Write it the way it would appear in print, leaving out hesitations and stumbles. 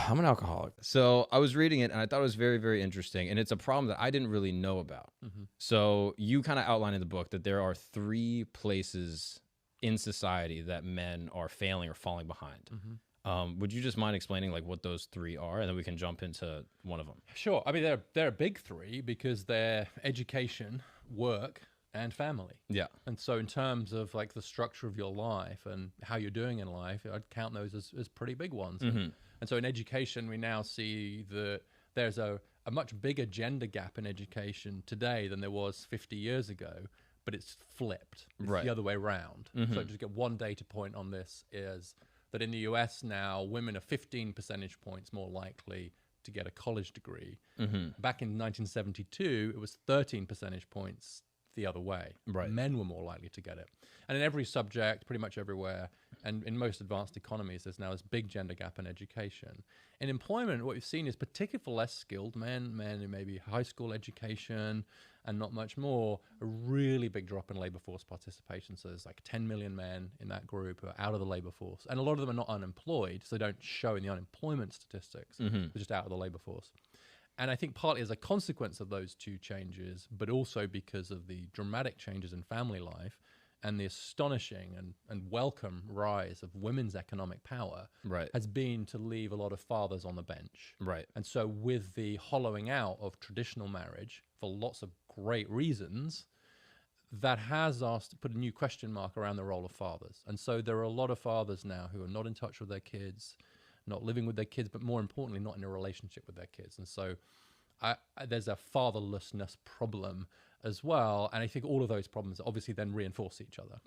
I'm an alcoholic. So I was reading it and I thought it was very, very interesting. And it's a problem that I didn't really know about. So you kind of outline in the book that there are three places in society that men are failing or falling behind. Would you just mind explaining like what those three are, and then we can jump into one of them? Sure. I mean, they're a big three because they're education, work, and family. Yeah. And so in terms of like the structure of your life and how you're doing in life, I'd count those as pretty big ones. And so in education, we now see that there's a much bigger gender gap in education today than there was 50 years ago, but it's flipped. It's Right. the other way around. So just get one data point on this is that in the US now, women are 15 percentage points more likely to get a college degree. Back in 1972, it was 13 percentage points the other way. Right. Men were more likely to get it. And in every subject, pretty much everywhere, and in most advanced economies, there's now this big gender gap in education. In employment, what we've seen is particularly for less skilled men who maybe high school education and not much more, a really big drop in labor force participation. So there's like 10 million men in that group who are out of the labor force. And a lot of them are not unemployed, so they don't show in the unemployment statistics. They're just out of the labor force. And I think partly as a consequence of those two changes, but also because of the dramatic changes in family life and the astonishing and welcome rise of women's economic power, Right. has been to leave a lot of fathers on the bench. Right. And so with the hollowing out of traditional marriage for lots of great reasons, that has asked to put a new question mark around the role of fathers. And so there are a lot of fathers now who are not in touch with their kids, not living with their kids, but more importantly, not in a relationship with their kids. And so there's a fatherlessness problem as well. And I think all of those problems obviously then reinforce each other.